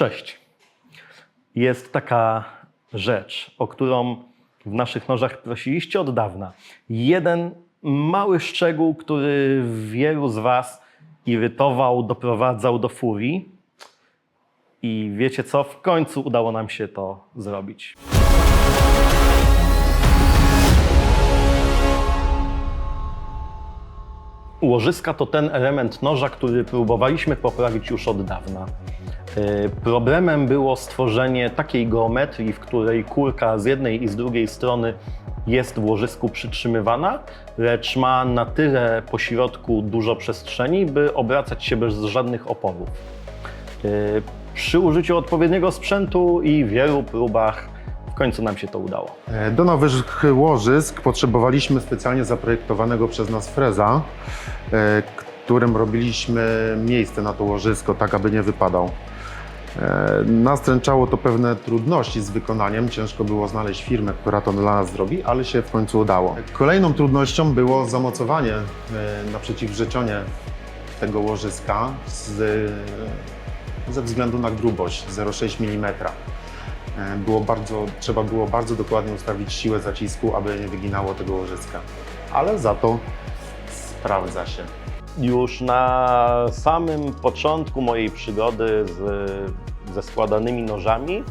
Cześć. Jest taka rzecz, o którą w naszych nożach prosiliście od dawna. Jeden mały szczegół, który wielu z Was irytował, doprowadzał do furii. I wiecie co? W końcu udało nam się to zrobić. Łożyska to ten element noża, który próbowaliśmy poprawić już od dawna. Problemem było stworzenie takiej geometrii, w której kurka z jednej i z drugiej strony jest w łożysku przytrzymywana, lecz ma na tyle po środku dużo przestrzeni, by obracać się bez żadnych oporów. Przy użyciu odpowiedniego sprzętu i wielu próbach w końcu nam się to udało. Do nowych łożysk potrzebowaliśmy specjalnie zaprojektowanego przez nas freza, którym robiliśmy miejsce na to łożysko, tak aby nie wypadał. Nastręczało to pewne trudności z wykonaniem, ciężko było znaleźć firmę, która to dla nas zrobi, ale się w końcu udało. Kolejną trudnością było zamocowanie na przeciwwrzecionie tego łożyska ze względu na grubość 0,6 mm. Trzeba było bardzo dokładnie ustawić siłę zacisku, aby nie wyginało tego łożyska, ale za to sprawdza się. Już na samym początku mojej przygody ze składanymi nożami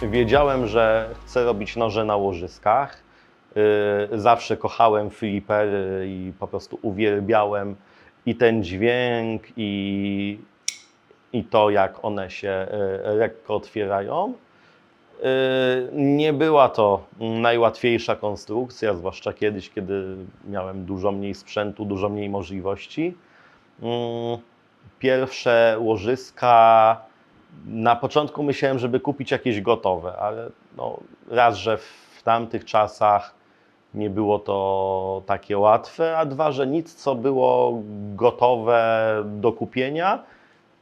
wiedziałem, że chcę robić noże na łożyskach. Zawsze kochałem flipery i po prostu uwielbiałem i ten dźwięk, i to, jak one się lekko otwierają. Nie była to najłatwiejsza konstrukcja, zwłaszcza kiedyś, kiedy miałem dużo mniej sprzętu, dużo mniej możliwości. Pierwsze łożyska, na początku myślałem, żeby kupić jakieś gotowe, ale raz, że w tamtych czasach nie było to takie łatwe, a dwa, że nic, co było gotowe do kupienia,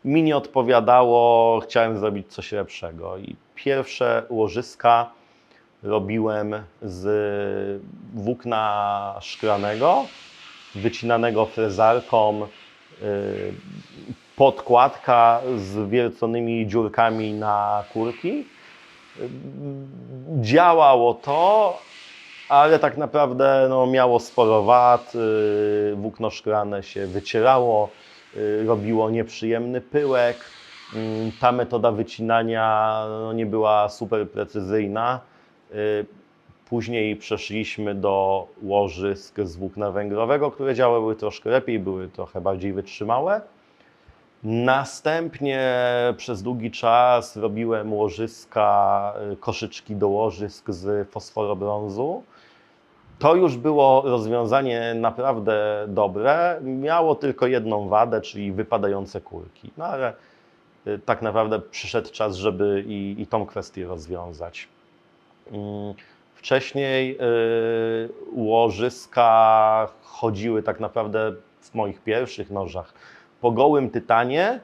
mi nie odpowiadało, chciałem zrobić coś lepszego. I pierwsze łożyska robiłem z włókna szklanego, wycinanego frezarką, podkładka z wierconymi dziurkami na kurki. Działało to, ale tak naprawdę miało sporo wad, włókno szklane się wycierało, robiło nieprzyjemny pyłek. Ta metoda wycinania nie była super precyzyjna. Później przeszliśmy do łożysk z włókna węglowego, które działały troszkę lepiej, były trochę bardziej wytrzymałe. Następnie przez długi czas robiłem łożyska, koszyczki do łożysk z fosforobrązu. To już było rozwiązanie naprawdę dobre. Miało tylko jedną wadę, czyli wypadające kurki. Ale tak naprawdę przyszedł czas, żeby i tą kwestię rozwiązać. Wcześniej łożyska chodziły tak naprawdę w moich pierwszych nożach po gołym tytanie.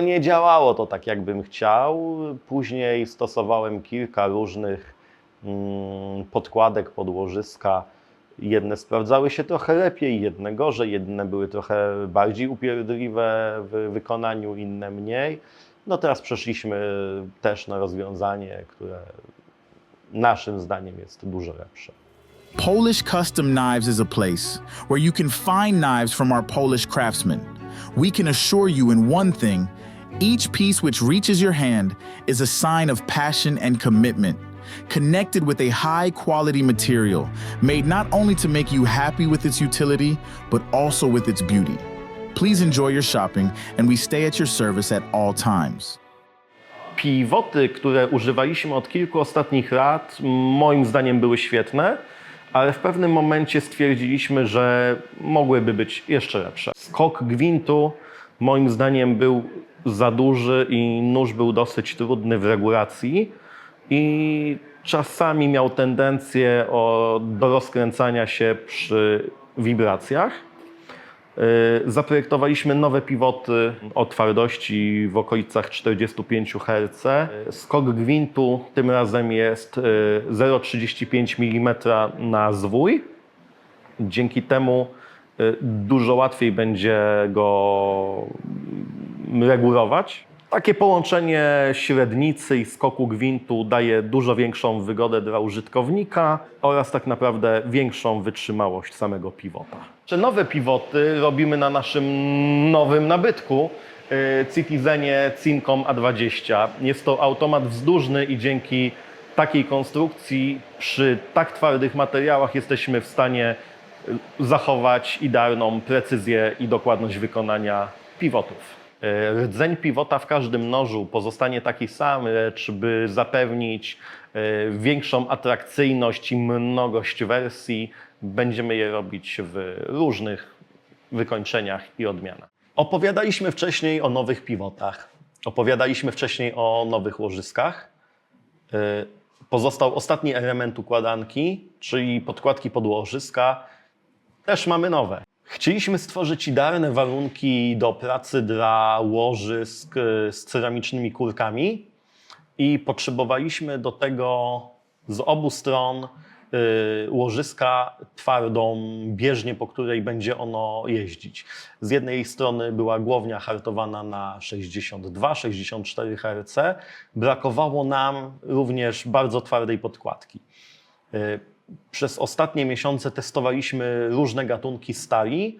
Nie działało to tak, jakbym chciał. Później stosowałem kilka różnych podkładek pod łożyska. Jedne sprawdzały się trochę lepiej, jedne gorzej, jedne były trochę bardziej upierdliwe w wykonaniu, inne mniej. Teraz przeszliśmy też na rozwiązanie, które naszym zdaniem jest dużo lepsze. Polish Custom Knives is a place where you can find knives from our Polish craftsmen. We can assure you in one thing, each piece which reaches your hand is a sign of passion and commitment, connected with a high-quality material, made not only to make you happy with its utility, but also with its beauty. Please enjoy your shopping, and we stay at your service at all times. Pivoty, które używaliśmy od kilku ostatnich lat, moim zdaniem były świetne, ale w pewnym momencie stwierdziliśmy, że mogłyby być jeszcze lepsze. Skok gwintu moim zdaniem był za duży i nóż był dosyć trudny w regulacji i czasami miał tendencję do rozkręcania się przy wibracjach. Zaprojektowaliśmy nowe pivoty o twardości w okolicach 45 Hz. Skok gwintu tym razem jest 0,35 mm na zwój. Dzięki temu dużo łatwiej będzie go regulować. Takie połączenie średnicy i skoku gwintu daje dużo większą wygodę dla użytkownika oraz tak naprawdę większą wytrzymałość samego pivota. Nowe pivoty robimy na naszym nowym nabytku, Citizenie Cincom A20. Jest to automat wzdłużny i dzięki takiej konstrukcji przy tak twardych materiałach jesteśmy w stanie zachować idealną precyzję i dokładność wykonania pivotów. Rdzeń pivota w każdym nożu pozostanie taki sam, lecz by zapewnić większą atrakcyjność i mnogość wersji, będziemy je robić w różnych wykończeniach i odmianach. Opowiadaliśmy wcześniej o nowych pivotach, opowiadaliśmy wcześniej o nowych łożyskach. Pozostał ostatni element układanki, czyli podkładki pod łożyska. Też mamy nowe. Chcieliśmy stworzyć idealne warunki do pracy dla łożysk z ceramicznymi kurkami i potrzebowaliśmy do tego z obu stron łożyska twardą bieżnię, po której będzie ono jeździć. Z jednej strony była głownia hartowana na 62-64 Hz. Brakowało nam również bardzo twardej podkładki. Przez ostatnie miesiące testowaliśmy różne gatunki stali,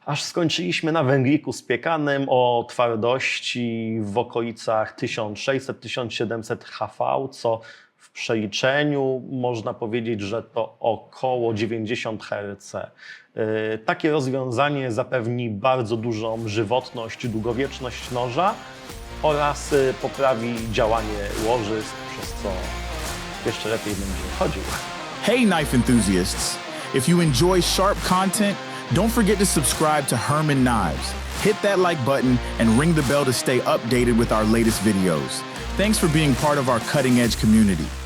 aż skończyliśmy na węgliku spiekanym o twardości w okolicach 1600-1700 HV, co w przeliczeniu można powiedzieć, że to około 90 Hz. Takie rozwiązanie zapewni bardzo dużą żywotność, długowieczność noża oraz poprawi działanie łożysk, przez co jeszcze lepiej będzie chodził. Hey, knife enthusiasts! If you enjoy sharp content, don't forget to subscribe to Herman Knives. Hit that like button and ring the bell to stay updated with our latest videos. Thanks for being part of our cutting edge community.